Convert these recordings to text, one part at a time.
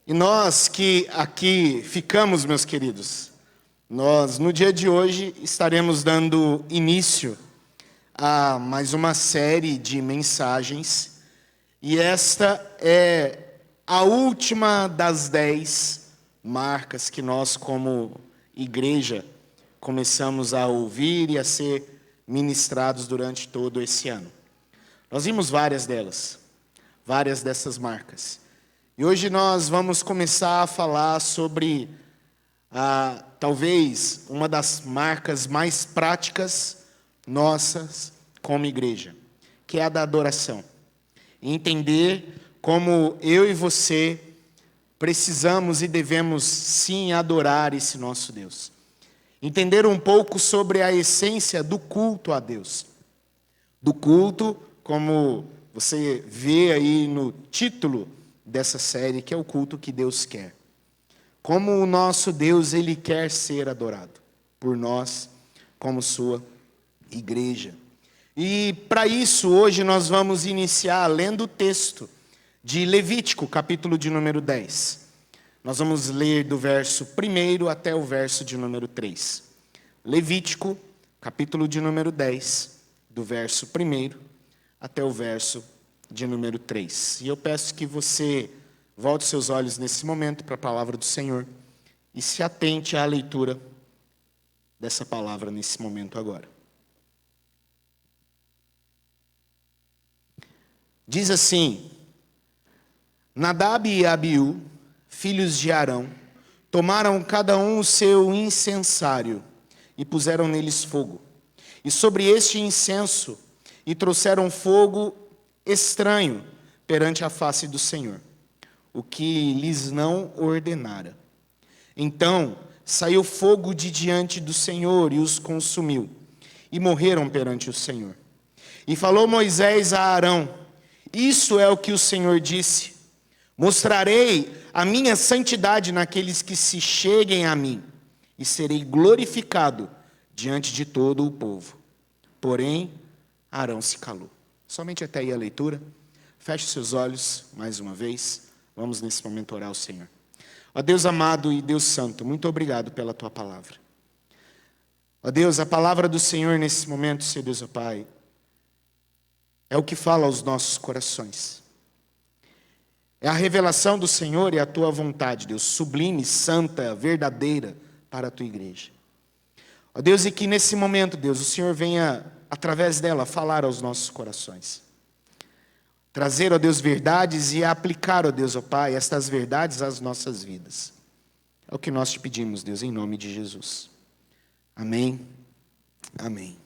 E nós que aqui ficamos, meus queridos, nós no dia de hoje estaremos dando início a mais uma série de mensagens, e esta é a última das 10 marcas que nós como igreja começamos a ouvir e a ser ministrados durante todo esse ano. Nós vimos várias delas, várias dessas marcas. E hoje nós vamos começar a falar sobre talvez uma das marcas mais práticas nossas como igreja, que é a da adoração. E entender como eu e você precisamos e devemos sim adorar esse nosso Deus. Entender um pouco sobre a essência do culto a Deus. Do culto, como você vê aí no título dessa série, que é o culto que Deus quer. Como o nosso Deus, Ele quer ser adorado por nós, como sua igreja. E para isso, hoje nós vamos iniciar lendo o texto de Levítico, capítulo de número 10. Nós vamos ler do verso 1 até o verso de número 3. Levítico, capítulo de número 10, do verso 1 até o verso de número 3. E eu peço que você volte seus olhos nesse momento para a palavra do Senhor e se atente à leitura dessa palavra nesse momento agora. Diz assim: Nadab e Abiú, filhos de Arão, tomaram cada um o seu incensário e puseram neles fogo. E sobre este incenso e trouxeram fogo estranho perante a face do Senhor, o que lhes não ordenara. Então saiu fogo de diante do Senhor e os consumiu, e morreram perante o Senhor. E falou Moisés a Arão: Isso é o que o Senhor disse: Mostrarei a minha santidade naqueles que se cheguem a mim, e serei glorificado diante de todo o povo. Porém, Arão se calou. Somente até aí a leitura. Feche seus olhos mais uma vez. Vamos nesse momento orar ao Senhor. Ó Deus amado e Deus santo, muito obrigado pela tua palavra. Ó Deus, a palavra do Senhor nesse momento, Senhor Deus, ó Pai, é o que fala aos nossos corações. É a revelação do Senhor e a tua vontade, Deus, sublime, santa, verdadeira para a tua igreja. Ó Deus, e que nesse momento, Deus, o Senhor venha, através dela, falar aos nossos corações. Trazer, ó Deus, verdades e aplicar, ó Deus, ó Pai, estas verdades às nossas vidas. É o que nós te pedimos, Deus, em nome de Jesus. Amém. Amém.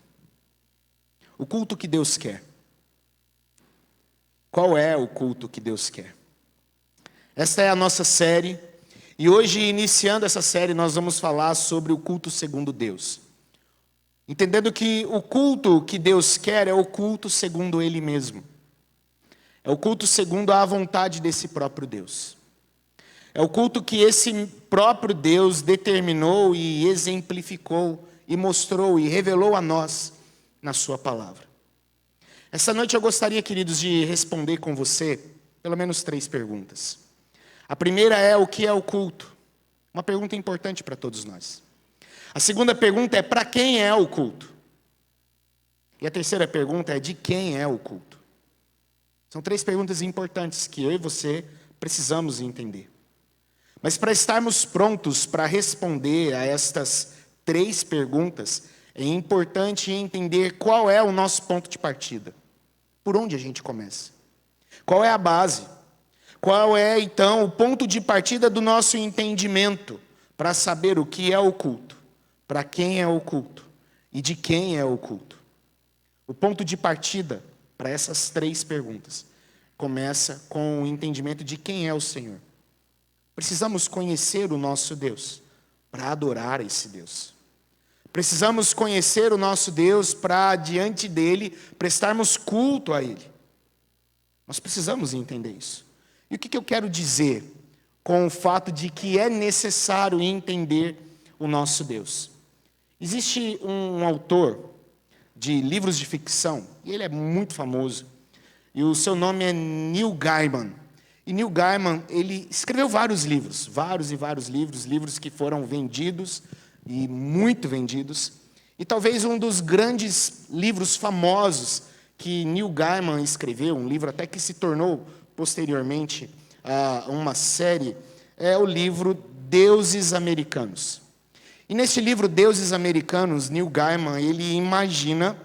O culto que Deus quer. Qual é o culto que Deus quer? Esta é a nossa série, e hoje, iniciando essa série, nós vamos falar sobre o culto segundo Deus. Entendendo que o culto que Deus quer é o culto segundo Ele mesmo. É o culto segundo a vontade desse próprio Deus. É o culto que esse próprio Deus determinou e exemplificou, e mostrou e revelou a nós na sua palavra. Essa noite eu gostaria, queridos, de responder com você pelo menos 3 perguntas. A primeira é: o que é o culto? Uma pergunta importante para todos nós. A segunda pergunta é: para quem é o culto? E a terceira pergunta é: de quem é o culto? São 3 perguntas importantes que eu e você precisamos entender. Mas para estarmos prontos para responder a estas 3 perguntas, é importante entender qual é o nosso ponto de partida. Por onde a gente começa? Qual é a base? Qual é, então, o ponto de partida do nosso entendimento para saber o que é o culto, para quem é o culto e de quem é o culto? O ponto de partida para essas 3 perguntas começa com o entendimento de quem é o Senhor. Precisamos conhecer o nosso Deus para adorar esse Deus. Precisamos conhecer o nosso Deus para, diante dele, prestarmos culto a ele. Nós precisamos entender isso. E o que eu quero dizer com o fato de que é necessário entender o nosso Deus? Existe um autor de livros de ficção, e ele é muito famoso, e o seu nome é Neil Gaiman. E Neil Gaiman, ele escreveu vários livros, vários e vários livros, livros que foram vendidos e muito vendidos. E talvez um dos grandes livros famosos que Neil Gaiman escreveu, um livro até que se tornou posteriormente uma série, é o livro Deuses Americanos. E nesse livro Deuses Americanos, Neil Gaiman, ele imagina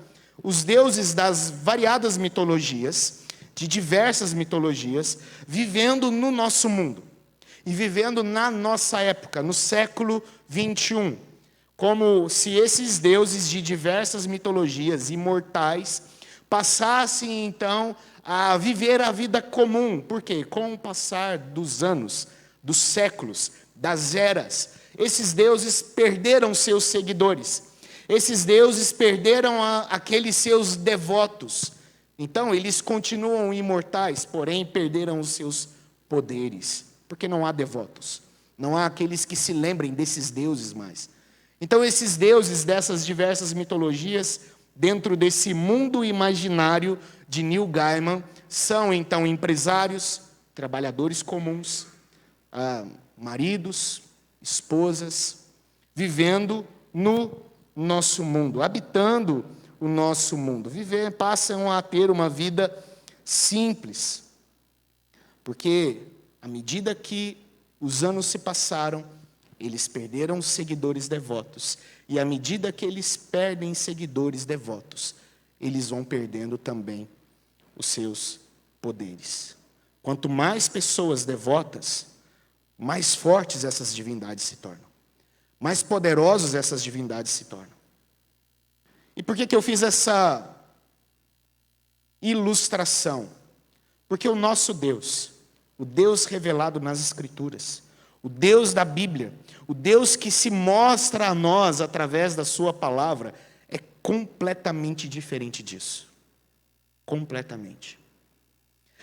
os deuses das variadas mitologias, de diversas mitologias, vivendo no nosso mundo e vivendo na nossa época, no século 21, como se esses deuses de diversas mitologias imortais passassem então a viver a vida comum. Por quê? Com o passar dos anos, dos séculos, das eras, esses deuses perderam seus seguidores. Esses deuses perderam aqueles seus devotos. Então, eles continuam imortais, porém perderam os seus poderes, porque não há devotos. Não há aqueles que se lembrem desses deuses mais. Então, esses deuses dessas diversas mitologias, dentro desse mundo imaginário de Neil Gaiman, são então empresários, trabalhadores comuns, maridos, esposas, vivendo no nosso mundo, habitando o nosso mundo. Passam a ter uma vida simples, porque à medida que os anos se passaram, eles perderam seguidores devotos, e à medida que eles perdem seguidores devotos, eles vão perdendo também os seus poderes. Quanto mais pessoas devotas, mais fortes essas divindades se tornam, mais poderosos essas divindades se tornam. E por que eu fiz essa ilustração? Porque o nosso Deus, o Deus revelado nas Escrituras, o Deus da Bíblia, o Deus que se mostra a nós através da sua palavra, é completamente diferente disso. Completamente.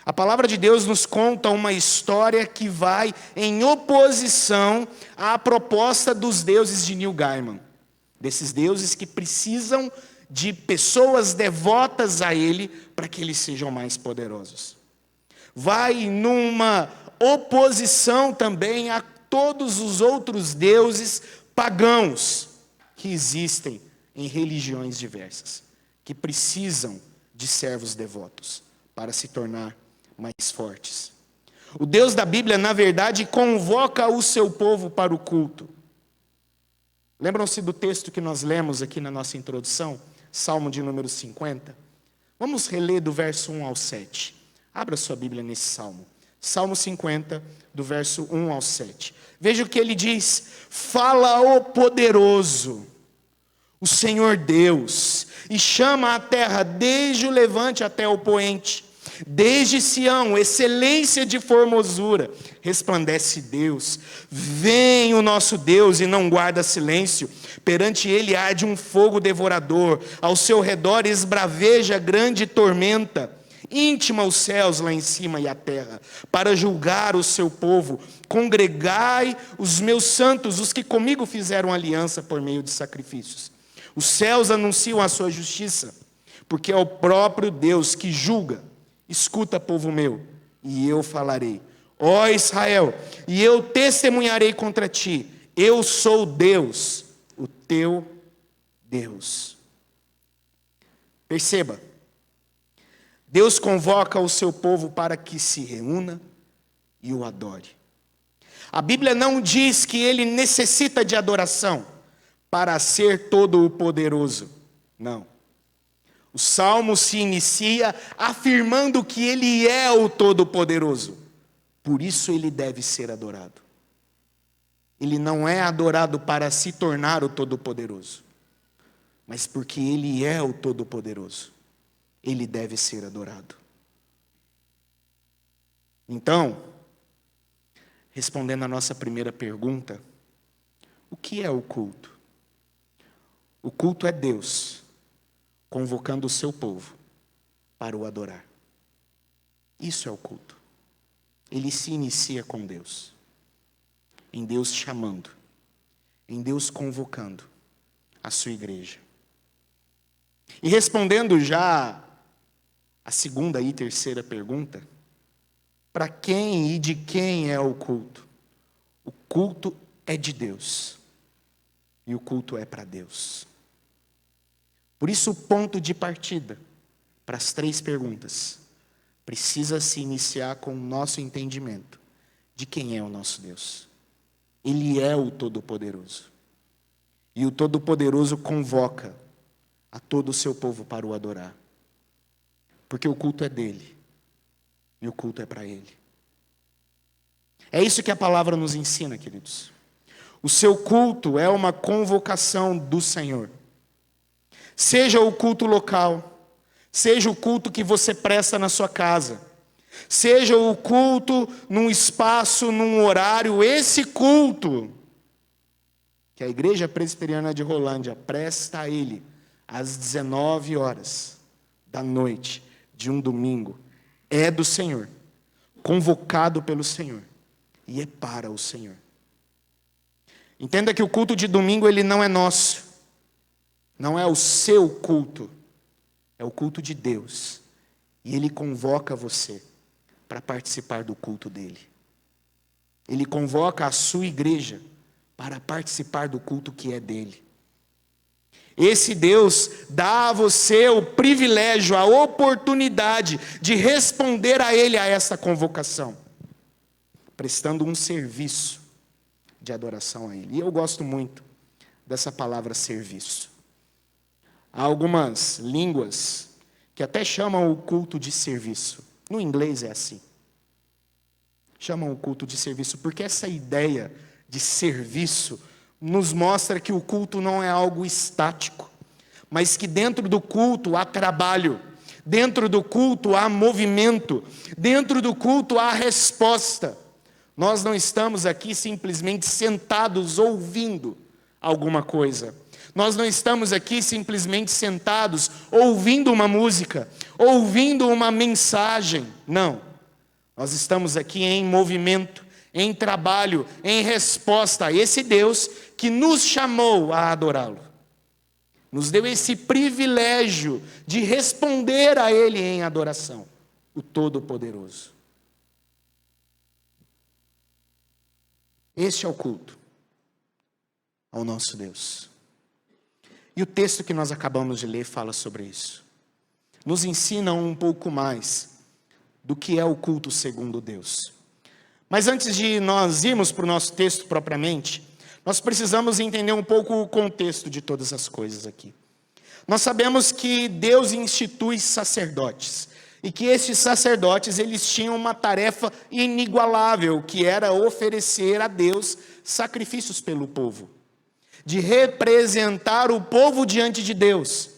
A palavra de Deus nos conta uma história que vai em oposição à proposta dos deuses de Neil Gaiman. Desses deuses que precisam de pessoas devotas a ele para que eles sejam mais poderosos. Vai numa oposição também a todos os outros deuses pagãos que existem em religiões diversas, que precisam de servos devotos para se tornar mais fortes. O Deus da Bíblia, na verdade, convoca o seu povo para o culto. Lembram-se do texto que nós lemos aqui na nossa introdução? Salmo de número 50. Vamos reler do verso 1 ao 7. Abra sua Bíblia nesse salmo. Salmo 50, do verso 1 ao 7. Veja o que ele diz: fala o poderoso, o Senhor Deus, e chama a terra desde o levante até o poente. Desde Sião, excelência de formosura, resplandece Deus. Vem o nosso Deus e não guarda silêncio. Perante ele arde um fogo devorador, ao seu redor esbraveja grande tormenta. Íntima os céus lá em cima e a terra, para julgar o seu povo. Congregai os meus santos, os que comigo fizeram aliança por meio de sacrifícios. Os céus anunciam a sua justiça, porque é o próprio Deus que julga. Escuta, povo meu, e eu falarei. Ó Israel, e eu testemunharei contra ti. Eu sou Deus, o teu Deus. Perceba, Deus convoca o seu povo para que se reúna e o adore. A Bíblia não diz que ele necessita de adoração para ser todo-poderoso. Não. O Salmo se inicia afirmando que ele é o Todo-Poderoso. Por isso ele deve ser adorado. Ele não é adorado para se tornar o Todo-Poderoso, mas porque ele é o Todo-Poderoso. Ele deve ser adorado. Então, respondendo à nossa primeira pergunta, o que é o culto? O culto é Deus convocando o seu povo para o adorar. Isso é o culto. Ele se inicia com Deus, em Deus chamando, em Deus convocando a sua igreja. E respondendo já a segunda e terceira pergunta, Para quem e de quem é o culto? O culto é de Deus. E o culto é para Deus. Por isso, o ponto de partida para as 3 perguntas precisa se iniciar com o nosso entendimento de quem é o nosso Deus. Ele é o Todo-Poderoso. E o Todo-Poderoso convoca a todo o seu povo para o adorar. Porque o culto é dele. E o culto é para ele. É isso que a palavra nos ensina, queridos. O seu culto é uma convocação do Senhor. Seja o culto local, seja o culto que você presta na sua casa, seja o culto num espaço, num horário, esse culto que a Igreja Presbiteriana de Rolândia presta a ele às 19 horas da noite de um domingo, é do Senhor, convocado pelo Senhor, e é para o Senhor. Entenda que o culto de domingo, ele não é nosso, não é o seu culto, é o culto de Deus, e Ele convoca você para participar do culto dele. Ele convoca a sua igreja para participar do culto que é dele. Esse Deus dá a você o privilégio, a oportunidade de responder a Ele, a essa convocação, prestando um serviço de adoração a Ele. E eu gosto muito dessa palavra serviço. Há algumas línguas que até chamam o culto de serviço. No inglês é assim. Chamam o culto de serviço, porque essa ideia de serviço nos mostra que o culto não é algo estático, mas que dentro do culto há trabalho, dentro do culto há movimento, dentro do culto há resposta. Nós não estamos aqui simplesmente sentados ouvindo alguma coisa. Nós não estamos aqui simplesmente sentados ouvindo uma música, ouvindo uma mensagem. Não. Nós estamos aqui em movimento, em trabalho, em resposta a esse Deus que nos chamou a adorá-lo. Nos deu esse privilégio de responder a Ele em adoração, o Todo-Poderoso. Este é o culto ao nosso Deus. E o texto que nós acabamos de ler fala sobre isso. Nos ensina um pouco mais do que é o culto segundo Deus. Mas antes de nós irmos para o nosso texto propriamente, nós precisamos entender um pouco o contexto de todas as coisas aqui. Nós sabemos que Deus institui sacerdotes, e que esses sacerdotes, eles tinham uma tarefa inigualável, que era oferecer a Deus sacrifícios pelo povo, de representar o povo diante de Deus.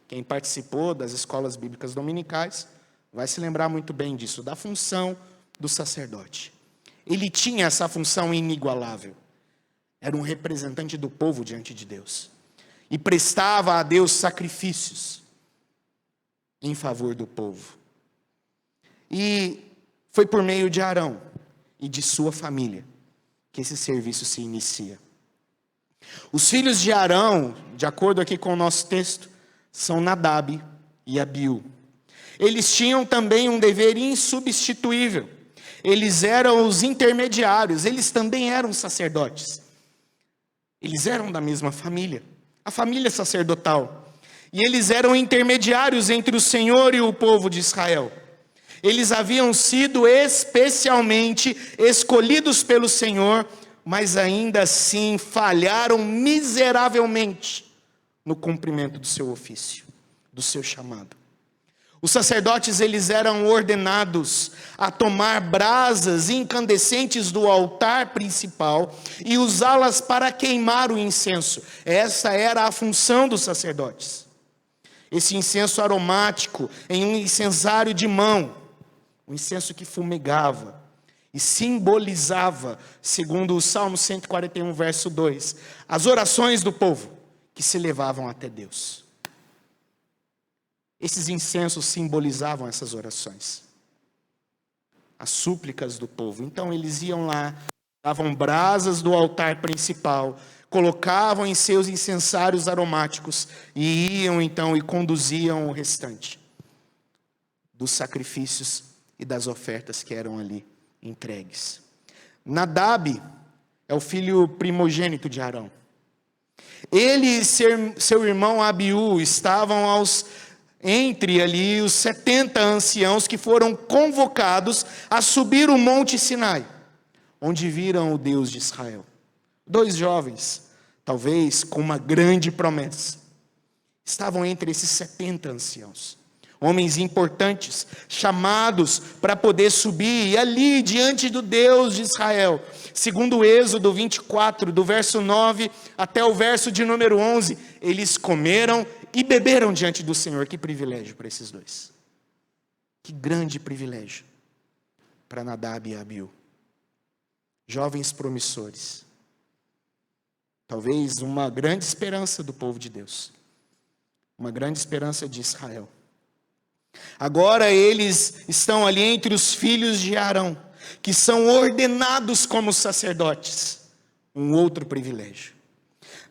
Quem participou das escolas bíblicas dominicais vai se lembrar muito bem disso, da função do sacerdote. Ele tinha essa função inigualável. Era um representante do povo diante de Deus. E prestava a Deus sacrifícios em favor do povo. E foi por meio de Arão e de sua família que esse serviço se inicia. Os filhos de Arão, de acordo aqui com o nosso texto, são Nadab e Abiú. Eles tinham também um dever insubstituível. Eles eram os intermediários, eles também eram sacerdotes. Eles eram da mesma família, a família sacerdotal. E eles eram intermediários entre o Senhor e o povo de Israel. Eles haviam sido especialmente escolhidos pelo Senhor, mas ainda assim falharam miseravelmente no cumprimento do seu ofício, do seu chamado. Os sacerdotes, eles eram ordenados a tomar brasas incandescentes do altar principal e usá-las para queimar o incenso. Essa era a função dos sacerdotes. Esse incenso aromático em um incensário de mão, um incenso que fumegava e simbolizava, segundo o Salmo 141, verso 2, as orações do povo que se levavam até Deus. Esses incensos simbolizavam essas orações, as súplicas do povo. Então eles iam lá, davam brasas do altar principal, colocavam em seus incensários aromáticos e iam então e conduziam o restante dos sacrifícios e das ofertas que eram ali entregues. Nadab é o filho primogênito de Arão. Ele e seu irmão Abiú estavam entre ali os 70 anciãos que foram convocados a subir o monte Sinai, onde viram o Deus de Israel. 2 jovens, talvez com uma grande promessa, estavam entre esses 70 anciãos. Homens importantes, chamados para poder subir, e ali diante do Deus de Israel, segundo o Êxodo 24, do verso 9 até o verso de número 11, eles comeram e beberam diante do Senhor. Que privilégio para esses dois. Que grande privilégio para Nadab e Abiú. Jovens promissores. Talvez uma grande esperança do povo de Deus. Uma grande esperança de Israel. Agora eles estão ali entre os filhos de Arão, que são ordenados como sacerdotes. Um outro privilégio.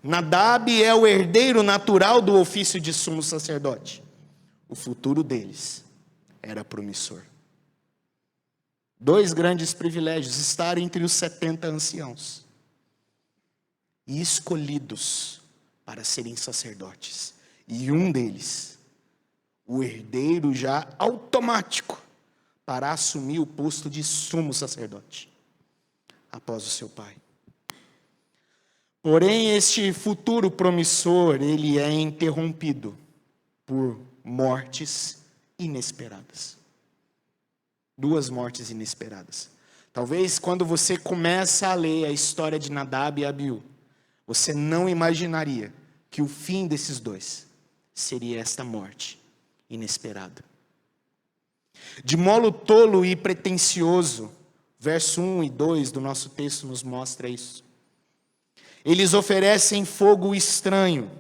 Nadab é o herdeiro natural do ofício de sumo sacerdote. O futuro deles era promissor. 2 grandes privilégios: estar entre os 70 anciãos e escolhidos para serem sacerdotes. E um deles, o herdeiro já automático para assumir o posto de sumo sacerdote, após o seu pai. Porém, este futuro promissor, ele é interrompido por mortes inesperadas. 2 mortes inesperadas. Talvez quando você começa a ler a história de Nadab e Abiú, você não imaginaria que o fim desses dois seria esta morte inesperada. De modo tolo e pretensioso, verso 1 e 2 do nosso texto nos mostra isso. Eles oferecem fogo estranho,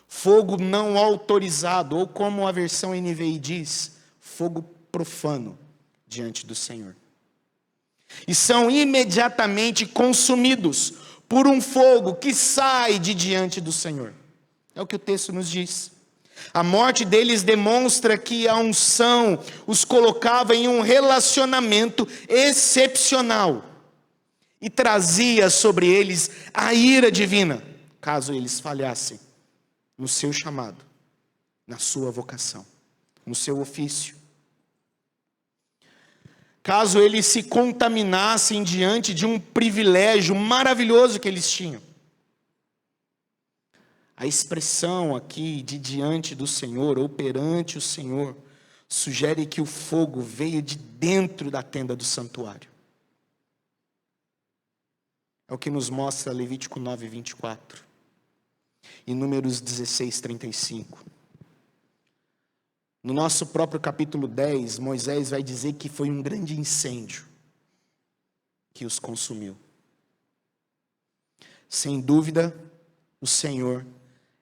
fogo não autorizado, ou como a versão NVI diz, fogo profano diante do Senhor. E são imediatamente consumidos por um fogo que sai de diante do Senhor. É o que o texto nos diz. A morte deles demonstra que a unção os colocava em um relacionamento excepcional e trazia sobre eles a ira divina, caso eles falhassem no seu chamado, na sua vocação, no seu ofício. Caso eles se contaminassem diante de um privilégio maravilhoso que eles tinham. A expressão aqui de diante do Senhor, ou perante o Senhor, sugere que o fogo veio de dentro da tenda do santuário. É o que nos mostra Levítico 9, 24. E Números 16, 35. No nosso próprio capítulo 10, Moisés vai dizer que foi um grande incêndio que os consumiu. Sem dúvida, o Senhor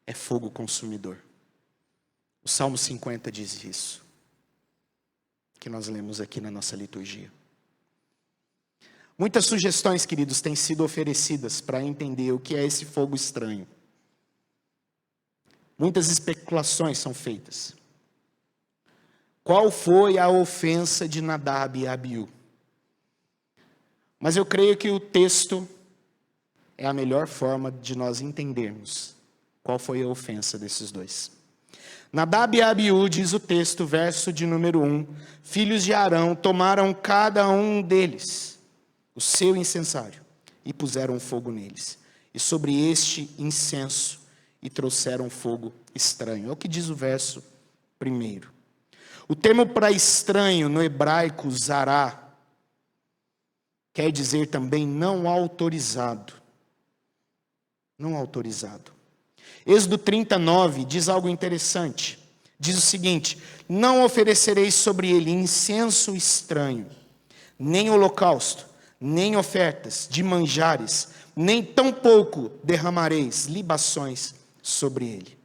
é fogo consumidor. O Salmo 50 diz isso, que nós lemos aqui na nossa liturgia. Muitas sugestões, queridos, têm sido oferecidas para entender o que é esse fogo estranho. Muitas especulações são feitas. Qual foi a ofensa de Nadab e Abiú? Mas eu creio que o texto é a melhor forma de nós entendermos qual foi a ofensa desses dois. Nadab e Abiú, diz o texto, verso de número 1, filhos de Arão, tomaram cada um deles o seu incensário e puseram fogo neles, e sobre este incenso, e trouxeram fogo estranho. É o que diz o verso 1. O termo para estranho no hebraico, zará, quer dizer também não autorizado. Não autorizado. Êxodo 39 diz algo interessante. Diz o seguinte: não oferecereis sobre ele incenso estranho, nem holocausto, nem ofertas de manjares, nem tampouco derramareis libações sobre ele.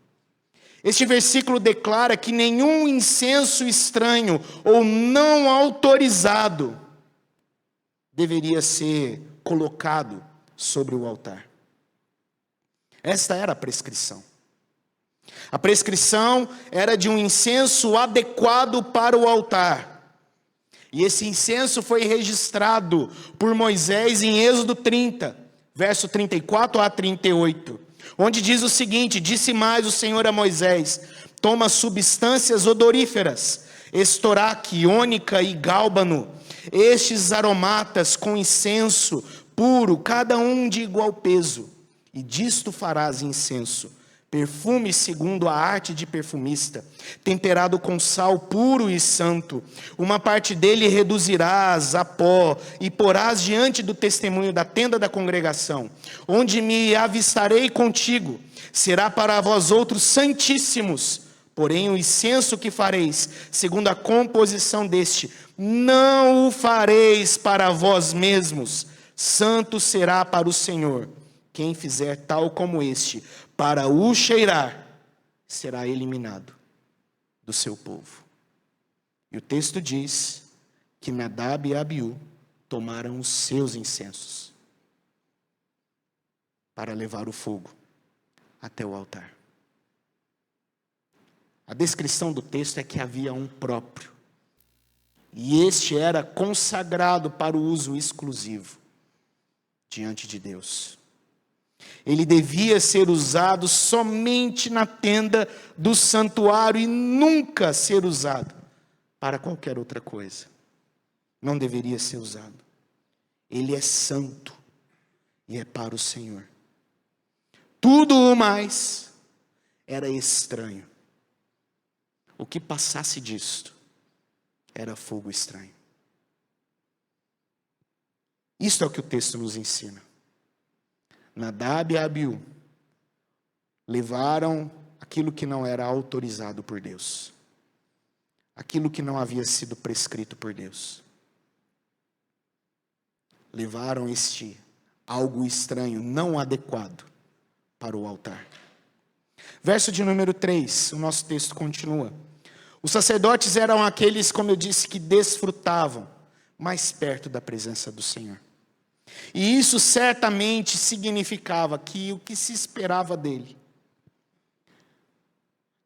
Este versículo declara que nenhum incenso estranho ou não autorizado deveria ser colocado sobre o altar. Esta era a prescrição. A prescrição era de um incenso adequado para o altar. E esse incenso foi registrado por Moisés em Êxodo 30, verso 34 a 38, onde diz o seguinte: disse mais o Senhor a Moisés: toma substâncias odoríferas, estoraque, ônica e gálbano, estes aromatas com incenso puro, cada um de igual peso, e disto farás incenso, perfume segundo a arte de perfumista, temperado com sal puro e santo. Uma parte dele reduzirás a pó e porás diante do testemunho da tenda da congregação, onde me avistarei contigo. Será para vós outros santíssimos. Porém o incenso que fareis, segundo a composição deste, não o fareis para vós mesmos. Santo será para o Senhor. Quem fizer tal como este, para o cheirar, será eliminado do seu povo. E o texto diz que Nadab e Abiú tomaram os seus incensos para levar o fogo até o altar. A descrição do texto é que havia um próprio, e este era consagrado para o uso exclusivo diante de Deus. Ele devia ser usado somente na tenda do santuário e nunca ser usado para qualquer outra coisa. Não deveria ser usado. Ele é santo e é para o Senhor. Tudo o mais era estranho. O que passasse disto era fogo estranho. Isto é o que o texto nos ensina. Nadab e Abiú levaram aquilo que não era autorizado por Deus, aquilo que não havia sido prescrito por Deus. Levaram este algo estranho, não adequado para o altar. Verso de número 3, o nosso texto continua. Os sacerdotes eram aqueles, como eu disse, que desfrutavam mais perto da presença do Senhor. E isso certamente significava que o que se esperava dele,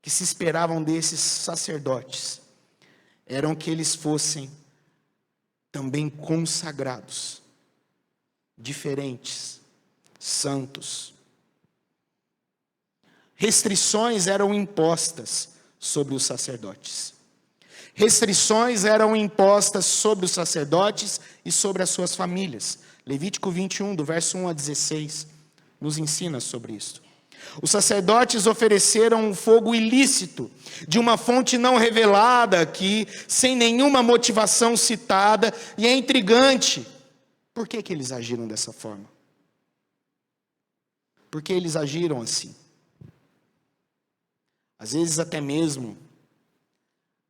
que se esperavam desses sacerdotes, eram que eles fossem também consagrados, diferentes, santos. Restrições eram impostas sobre os sacerdotes. Restrições eram impostas sobre os sacerdotes e sobre as suas famílias. Levítico 21, do verso 1 a 16, nos ensina sobre isso. Os sacerdotes ofereceram um fogo ilícito, de uma fonte não revelada, que sem nenhuma motivação citada, e é intrigante. Por que eles agiram dessa forma? Por que eles agiram assim? Às vezes até mesmo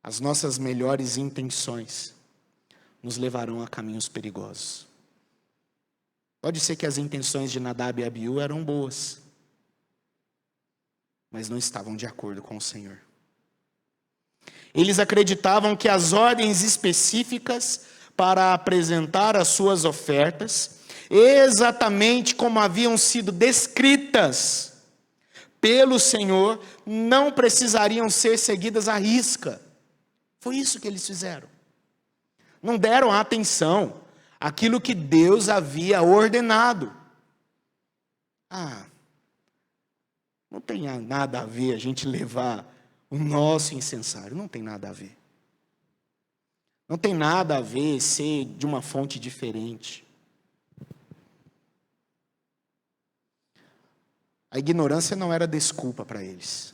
as nossas melhores intenções nos levarão a caminhos perigosos. Pode ser que as intenções de Nadab e Abiú eram boas, mas não estavam de acordo com o Senhor. Eles acreditavam que as ordens específicas para apresentar as suas ofertas, exatamente como haviam sido descritas pelo Senhor, não precisariam ser seguidas à risca. Foi isso que eles fizeram. Não deram atenção àquilo que Deus havia ordenado. Não tem nada a ver a gente levar o nosso incensário. Não tem nada a ver. Não tem nada a ver ser de uma fonte diferente. A ignorância não era desculpa para eles,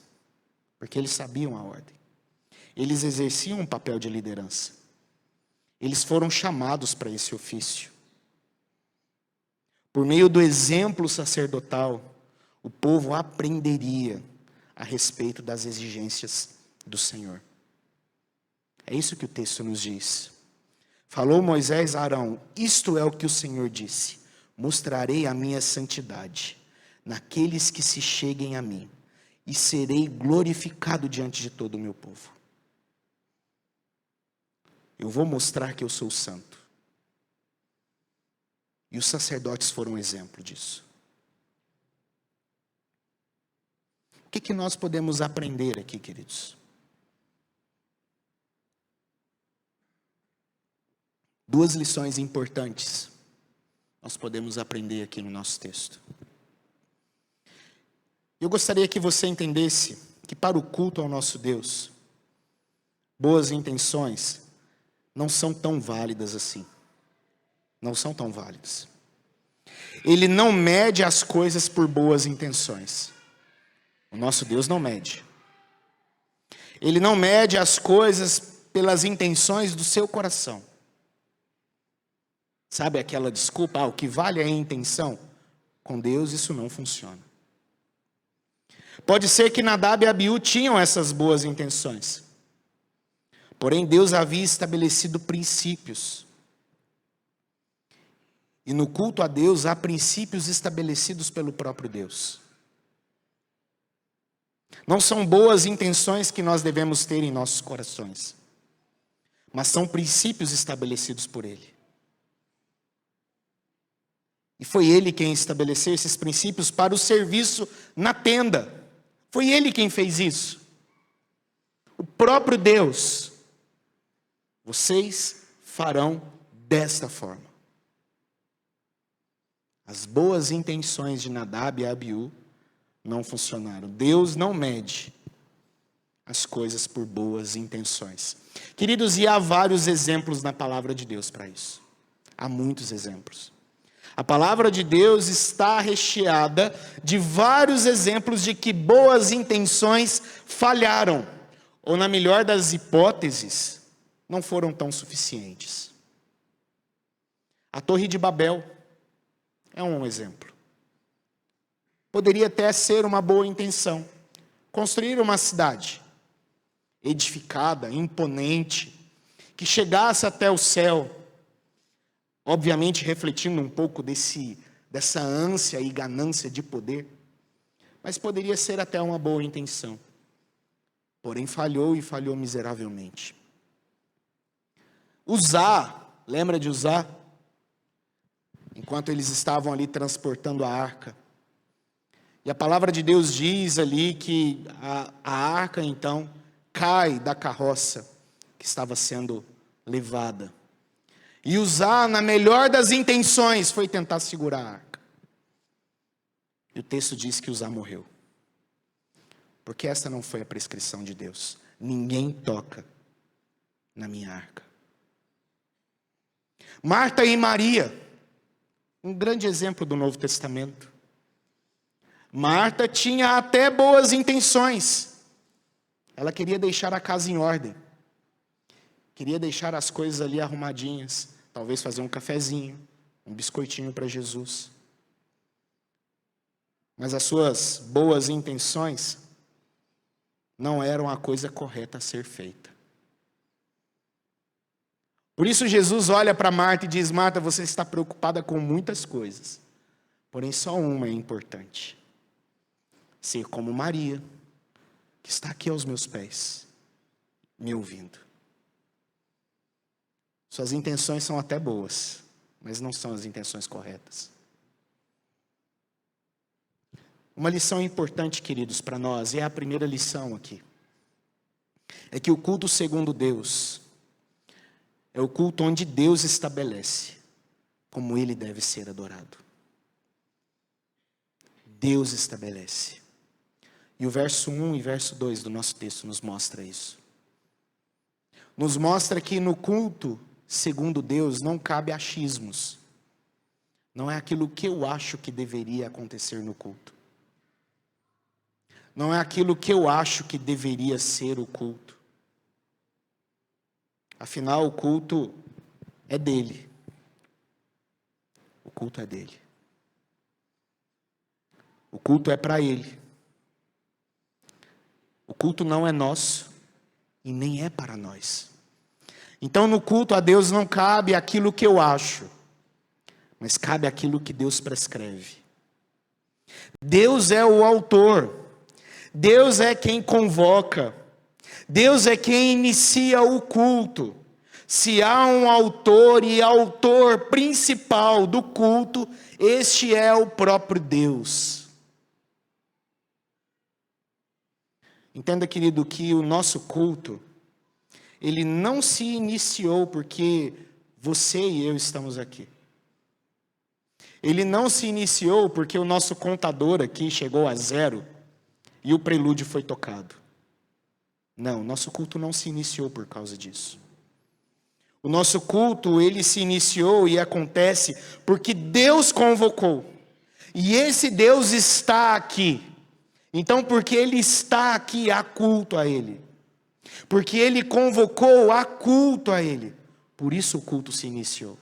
porque eles sabiam a ordem. Eles exerciam um papel de liderança. Eles foram chamados para esse ofício. Por meio do exemplo sacerdotal, o povo aprenderia a respeito das exigências do Senhor. É isso que o texto nos diz. Falou Moisés a Arão: isto é o que o Senhor disse: mostrarei a minha santidade naqueles que se cheguem a mim, e serei glorificado diante de todo o meu povo. Eu vou mostrar que eu sou santo. E os sacerdotes foram um exemplo disso. O que nós podemos aprender aqui, queridos? Duas lições importantes nós podemos aprender aqui no nosso texto. Eu gostaria que você entendesse que para o culto ao nosso Deus, boas intenções não são tão válidas assim. Não são tão válidas. Ele não mede as coisas por boas intenções. O nosso Deus não mede. Ele não mede as coisas pelas intenções do seu coração. Sabe aquela desculpa, o que vale é a intenção? Com Deus isso não funciona. Pode ser que Nadab e Abiú tinham essas boas intenções. Porém, Deus havia estabelecido princípios. E no culto a Deus há princípios estabelecidos pelo próprio Deus. Não são boas intenções que nós devemos ter em nossos corações, mas são princípios estabelecidos por Ele. E foi Ele quem estabeleceu esses princípios para o serviço na tenda. Foi Ele quem fez isso. O próprio Deus. Vocês farão desta forma. As boas intenções de Nadab e Abiú não funcionaram. Deus não mede as coisas por boas intenções. Queridos, e há vários exemplos na palavra de Deus para isso. Há muitos exemplos. A palavra de Deus está recheada de vários exemplos de que boas intenções falharam, ou na melhor das hipóteses, não foram tão suficientes. A Torre de Babel é um exemplo. Poderia até ser uma boa intenção. Construir uma cidade edificada, imponente, que chegasse até o céu, obviamente refletindo um pouco dessa ânsia e ganância de poder, mas poderia ser até uma boa intenção. Porém falhou e falhou miseravelmente. Uzá, lembra de Uzá? Enquanto eles estavam ali transportando a arca. E a palavra de Deus diz ali que a arca então cai da carroça que estava sendo levada. E Uzá, na melhor das intenções, foi tentar segurar a arca. E o texto diz que Uzá morreu. Porque essa não foi a prescrição de Deus. Ninguém toca na minha arca. Marta e Maria, um grande exemplo do Novo Testamento. Marta tinha até boas intenções. Ela queria deixar a casa em ordem. Queria deixar as coisas ali arrumadinhas. Talvez fazer um cafezinho, um biscoitinho para Jesus. Mas as suas boas intenções não eram a coisa correta a ser feita. Por isso Jesus olha para Marta e diz: Marta, você está preocupada com muitas coisas, porém só uma é importante. Ser como Maria, que está aqui aos meus pés, me ouvindo. Suas intenções são até boas, mas não são as intenções corretas. Uma lição importante, queridos, para nós, e é a primeira lição aqui, é que o culto segundo Deus é o culto onde Deus estabelece como Ele deve ser adorado. Deus estabelece. E o verso 1 e verso 2 do nosso texto nos mostra isso. Nos mostra que no culto segundo Deus não cabe achismos. Não é aquilo que eu acho que deveria acontecer no culto. Não é aquilo que eu acho que deveria ser o culto. Afinal, o culto é dele. O culto é dele. O culto é para ele. O culto não é nosso e nem é para nós. Então, no culto a Deus não cabe aquilo que eu acho, mas cabe aquilo que Deus prescreve. Deus é o autor. Deus é quem convoca. Deus é quem inicia o culto. Se há um autor e autor principal do culto, este é o próprio Deus. Entenda, querido, que o nosso culto, ele não se iniciou porque você e eu estamos aqui. Ele não se iniciou porque o nosso contador aqui chegou a 0 e o prelúdio foi tocado. Não, nosso culto não se iniciou por causa disso. O nosso culto, ele se iniciou e acontece porque Deus convocou. E esse Deus está aqui. Então, porque Ele está aqui, há culto a Ele. Porque Ele convocou, há culto a Ele. Por isso o culto se iniciou.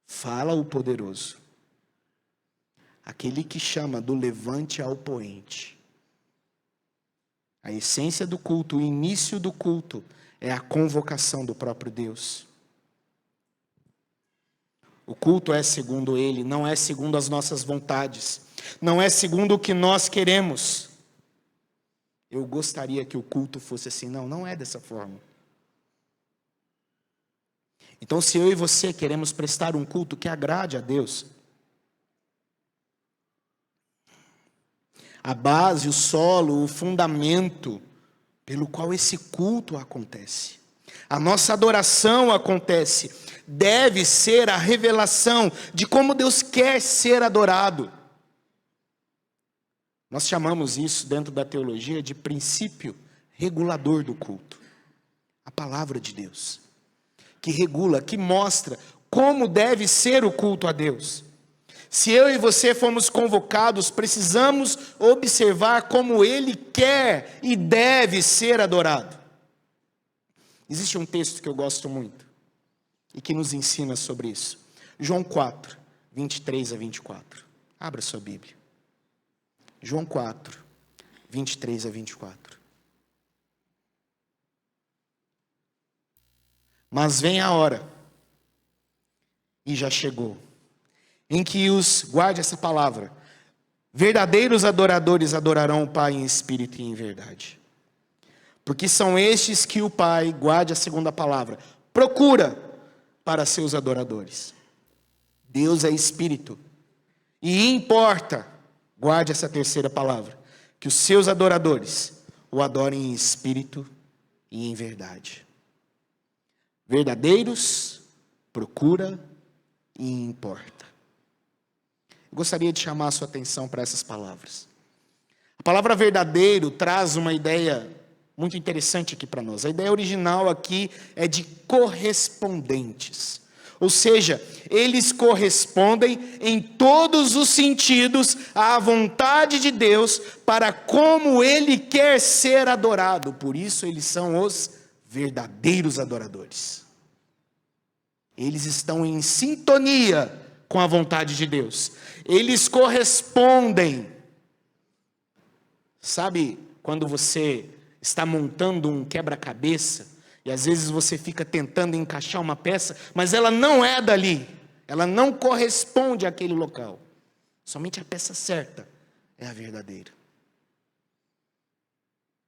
Fala o poderoso. Aquele que chama do levante ao poente. A essência do culto, o início do culto, é a convocação do próprio Deus. O culto é segundo Ele, não é segundo as nossas vontades. Não é segundo o que nós queremos. Eu gostaria que o culto fosse assim. Não, não é dessa forma. Então, se eu e você queremos prestar um culto que agrade a Deus, a base, o solo, o fundamento pelo qual esse culto acontece, a nossa adoração acontece, deve ser a revelação de como Deus quer ser adorado. Nós chamamos isso dentro da teologia de princípio regulador do culto. A palavra de Deus, que regula, que mostra como deve ser o culto a Deus. Se eu e você fomos convocados, precisamos observar como Ele quer e deve ser adorado. Existe um texto que eu gosto muito e que nos ensina sobre isso. João 4, 23 a 24. Abra sua Bíblia. João 4, 23 a 24. Mas vem a hora, e já chegou, em que guarde essa palavra, verdadeiros adoradores adorarão o Pai em espírito e em verdade. Porque são estes que o Pai, guarde a segunda palavra, procura para seus adoradores. Deus é espírito, e importa, guarde essa terceira palavra, que os seus adoradores o adorem em espírito e em verdade. Verdadeiros, procura e importa. Eu gostaria de chamar a sua atenção para essas palavras. A palavra verdadeiro traz uma ideia muito interessante aqui para nós. A ideia original aqui é de correspondentes. Ou seja, eles correspondem em todos os sentidos à vontade de Deus para como Ele quer ser adorado. Por isso eles são os verdadeiros adoradores. Eles estão em sintonia com a vontade de Deus. Eles correspondem. Sabe quando você está montando um quebra-cabeça e às vezes você fica tentando encaixar uma peça, mas ela não é dali. Ela não corresponde àquele local. Somente a peça certa é a verdadeira.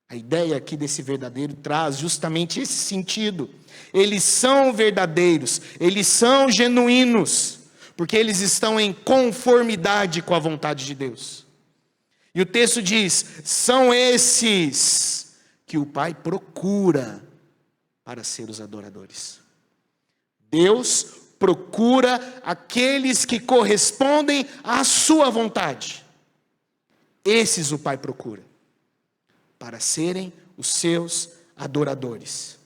A ideia aqui desse verdadeiro traz justamente esse sentido. Eles são verdadeiros, eles são genuínos, porque eles estão em conformidade com a vontade de Deus. E o texto diz, são esses que o Pai procura para ser os adoradores. Deus procura aqueles que correspondem à sua vontade. Esses o Pai procura para serem os seus adoradores.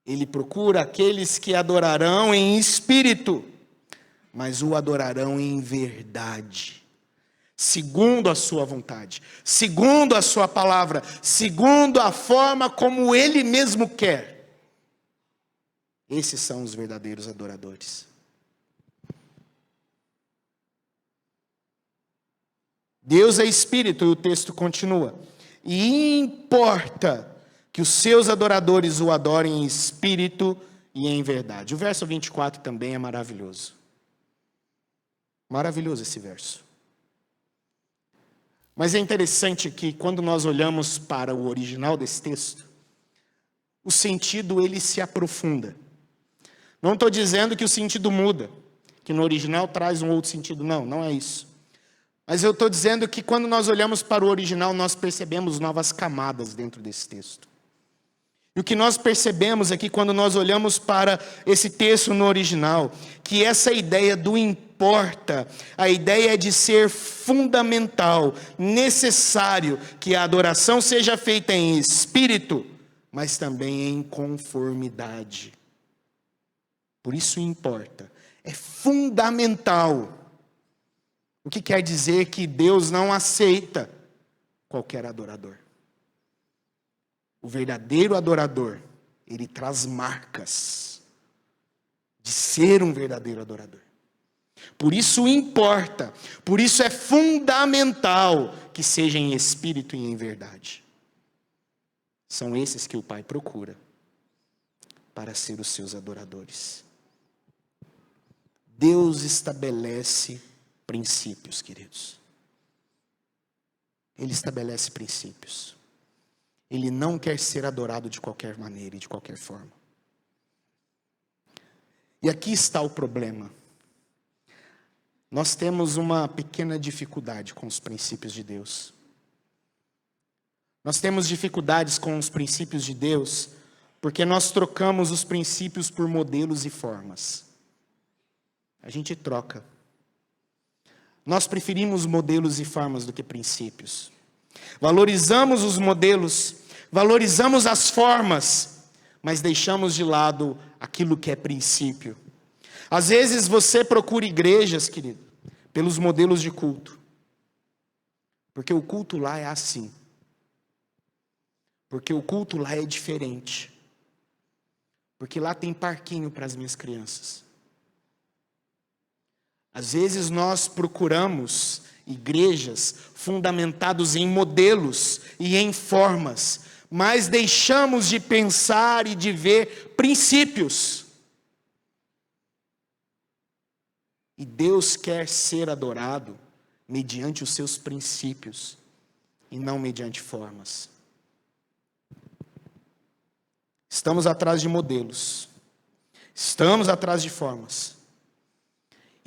Ele procura aqueles que adorarão em espírito, mas o adorarão em verdade, segundo a sua vontade, segundo a sua palavra, segundo a forma como Ele mesmo quer. Esses são os verdadeiros adoradores. Deus é espírito, e o texto continua. E importa que os seus adoradores o adorem em espírito e em verdade. O verso 24 também é maravilhoso. Maravilhoso esse verso. Mas é interessante que quando nós olhamos para o original desse texto, o sentido ele se aprofunda. Não estou dizendo que o sentido muda, que no original traz um outro sentido. Não, não é isso. Mas eu estou dizendo que quando nós olhamos para o original, nós percebemos novas camadas dentro desse texto. E o que nós percebemos aqui quando nós olhamos para esse texto no original, que essa ideia do importa, a ideia é de ser fundamental, necessário que a adoração seja feita em espírito, mas também em conformidade. Por isso importa, é fundamental. O que quer dizer que Deus não aceita qualquer adorador. O verdadeiro adorador, ele traz marcas de ser um verdadeiro adorador. Por isso importa, por isso é fundamental que seja em espírito e em verdade. São esses que o Pai procura para ser os seus adoradores. Deus estabelece princípios, queridos. Ele estabelece princípios. Ele não quer ser adorado de qualquer maneira e de qualquer forma. E aqui está o problema. Nós temos uma pequena dificuldade com os princípios de Deus. Nós temos dificuldades com os princípios de Deus porque nós trocamos os princípios por modelos e formas. A gente troca. Nós preferimos modelos e formas do que princípios. Valorizamos os modelos, valorizamos as formas, mas deixamos de lado aquilo que é princípio. Às vezes você procura igrejas, querido, pelos modelos de culto. Porque o culto lá é assim. Porque o culto lá é diferente. Porque lá tem parquinho para as minhas crianças. Às vezes nós procuramos igrejas fundamentadas em modelos e em formas, mas deixamos de pensar e de ver princípios. E Deus quer ser adorado mediante os seus princípios e não mediante formas. Estamos atrás de modelos, estamos atrás de formas.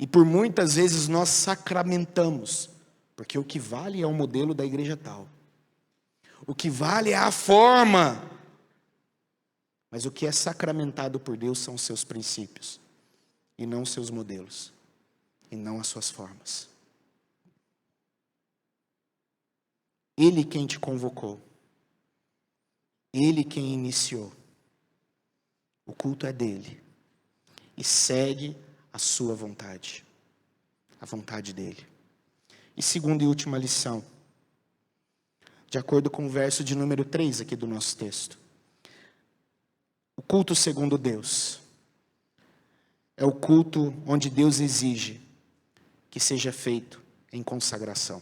E por muitas vezes nós sacramentamos, porque o que vale é o modelo da igreja tal. O que vale é a forma. Mas o que é sacramentado por Deus são os seus princípios, e não os seus modelos, e não as suas formas. Ele quem te convocou. Ele quem iniciou. O culto é dele. E segue a sua vontade. A vontade dele. E segunda e última lição. De acordo com o verso de número 3 aqui do nosso texto. O culto segundo Deus. É o culto onde Deus exige que seja feito em consagração.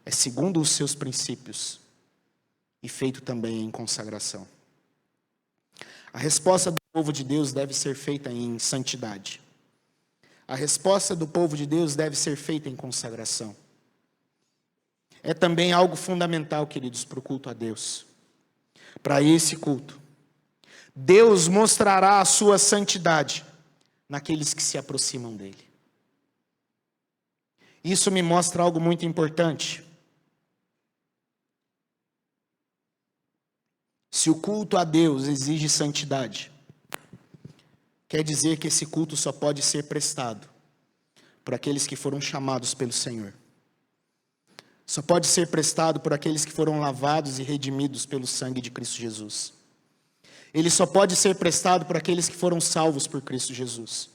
É segundo os seus princípios. E feito também em consagração. A resposta do povo de Deus deve ser feita em santidade. A resposta do povo de Deus deve ser feita em consagração. É também algo fundamental, queridos, para o culto a Deus. Para esse culto. Deus mostrará a sua santidade naqueles que se aproximam dele. Isso me mostra algo muito importante. Se o culto a Deus exige santidade, quer dizer que esse culto só pode ser prestado por aqueles que foram chamados pelo Senhor. Só pode ser prestado por aqueles que foram lavados e redimidos pelo sangue de Cristo Jesus. Ele só pode ser prestado por aqueles que foram salvos por Cristo Jesus.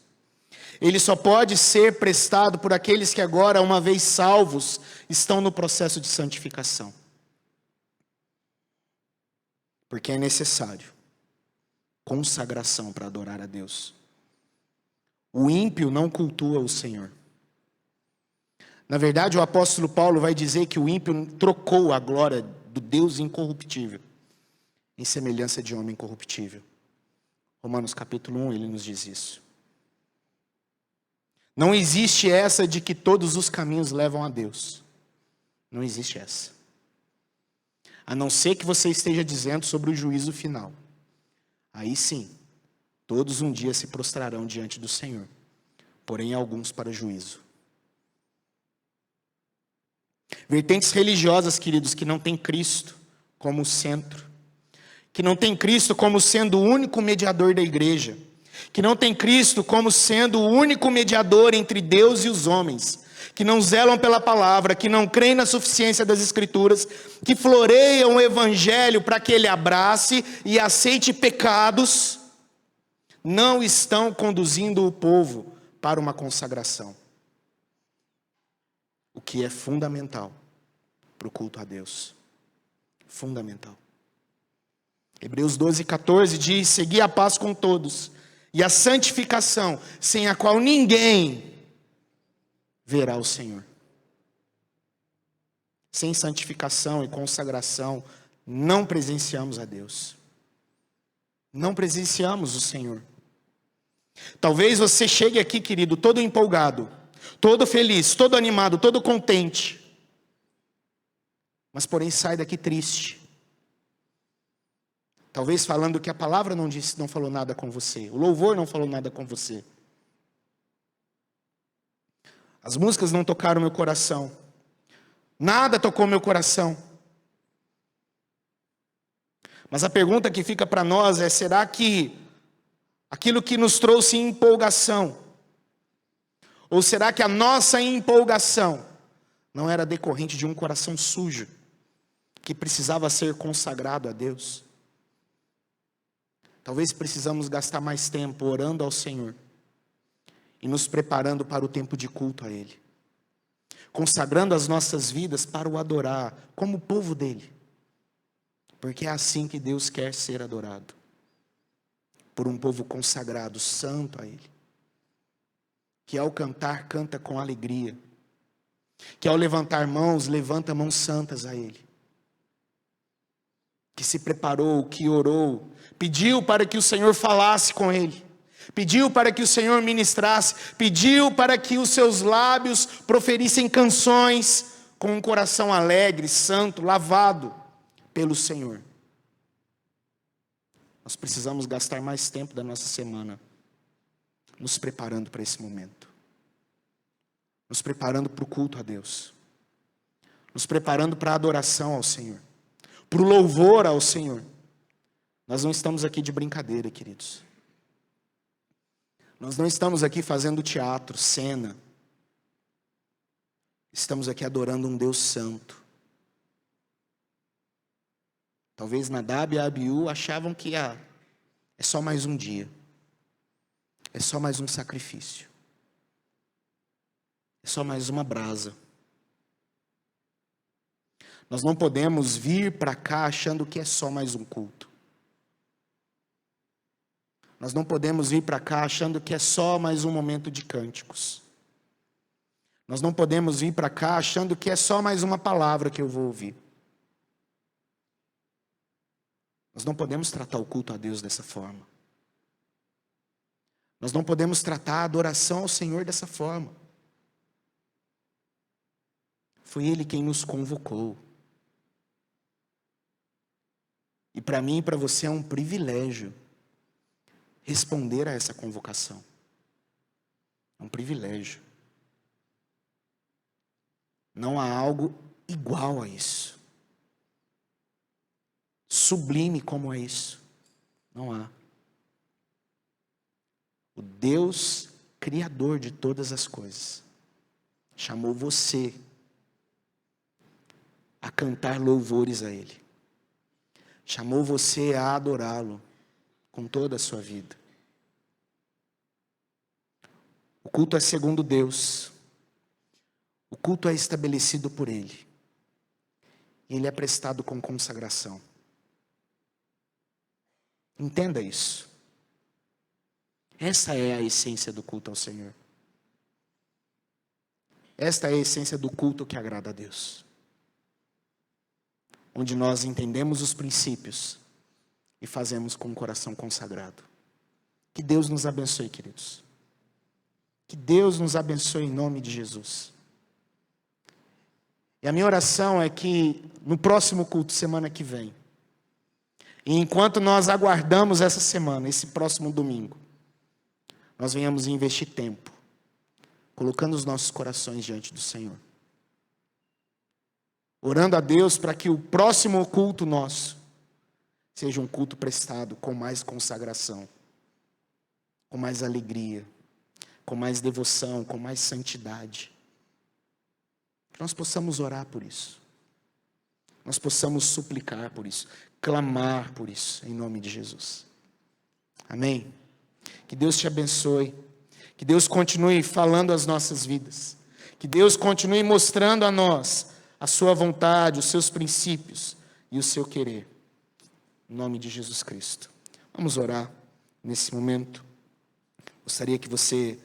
Ele só pode ser prestado por aqueles que agora, uma vez salvos, estão no processo de santificação. Porque é necessário consagração para adorar a Deus. O ímpio não cultua o Senhor. Na verdade, o apóstolo Paulo vai dizer que o ímpio trocou a glória do Deus incorruptível em semelhança de homem corruptível. Romanos capítulo 1, ele nos diz isso. Não existe essa de que todos os caminhos levam a Deus. Não existe essa. A não ser que você esteja dizendo sobre o juízo final. Aí sim, todos um dia se prostrarão diante do Senhor. Porém, alguns para juízo. Vertentes religiosas, queridos, que não têm Cristo como centro. que não tem Cristo como sendo o único mediador da igreja, que não tem Cristo como sendo o único mediador entre Deus e os homens, que não zelam pela palavra, que não creem na suficiência das Escrituras, que floreiam o Evangelho para que ele abrace e aceite pecados, não estão conduzindo o povo para uma consagração. O que é fundamental para o culto a Deus. Fundamental. Hebreus 12:14 diz: segui a paz com todos e a santificação, sem a qual ninguém verá o Senhor. Sem santificação e consagração, não presenciamos a Deus. Não presenciamos o Senhor. Talvez você chegue aqui, querido, todo empolgado, todo feliz, todo animado, todo contente, mas porém sai daqui triste. Talvez falando que a palavra não falou nada com você, o louvor não falou nada com você. As músicas não tocaram meu coração. Nada tocou meu coração. Mas a pergunta que fica para nós é: será que aquilo que nos trouxe empolgação, ou será que a nossa empolgação não era decorrente de um coração sujo, que precisava ser consagrado a Deus? Talvez precisamos gastar mais tempo orando ao Senhor e nos preparando para o tempo de culto a Ele, consagrando as nossas vidas para o adorar como povo dEle, porque é assim que Deus quer ser adorado, por um povo consagrado, santo a Ele, que ao cantar, canta com alegria, que ao levantar mãos, levanta mãos santas a Ele, que se preparou, que orou, pediu para que o Senhor falasse com ele, pediu para que o Senhor ministrasse, pediu para que os seus lábios proferissem canções com um coração alegre, santo, lavado pelo Senhor. Nós precisamos gastar mais tempo da nossa semana nos preparando para esse momento, nos preparando para o culto a Deus, nos preparando para a adoração ao Senhor, para o louvor ao Senhor. Nós não estamos aqui de brincadeira, queridos. Nós não estamos aqui fazendo teatro, cena. Estamos aqui adorando um Deus santo. Talvez Nadab e Abiú achavam que é só mais um dia. É só mais um sacrifício. É só mais uma brasa. Nós não podemos vir para cá achando que é só mais um culto. Nós não podemos vir para cá achando que é só mais um momento de cânticos. Nós não podemos vir para cá achando que é só mais uma palavra que eu vou ouvir. Nós não podemos tratar o culto a Deus dessa forma. Nós não podemos tratar a adoração ao Senhor dessa forma. Foi Ele quem nos convocou. E para mim e para você é um privilégio responder a essa convocação. É um privilégio. Não há algo igual a isso. Sublime como é isso. Não há. O Deus Criador de todas as coisas chamou você a cantar louvores a Ele. Chamou você a adorá-lo com toda a sua vida. O culto é segundo Deus. O culto é estabelecido por Ele. E Ele é prestado com consagração. Entenda isso. Essa é a essência do culto ao Senhor. Esta é a essência do culto que agrada a Deus. Onde nós entendemos os princípios e fazemos com o coração consagrado. Que Deus nos abençoe, queridos. Que Deus nos abençoe em nome de Jesus. E a minha oração é que no próximo culto, semana que vem, e enquanto nós aguardamos essa semana, esse próximo domingo, nós venhamos investir tempo, colocando os nossos corações diante do Senhor. Orando a Deus para que o próximo culto nosso seja um culto prestado com mais consagração, com mais alegria, com mais devoção, com mais santidade. Que nós possamos orar por isso. Nós possamos suplicar por isso, clamar por isso, em nome de Jesus. Amém? Que Deus te abençoe. Que Deus continue falando as nossas vidas. Que Deus continue mostrando a nós a sua vontade, os seus princípios e o seu querer. Em nome de Jesus Cristo. Vamos orar nesse momento. Gostaria que você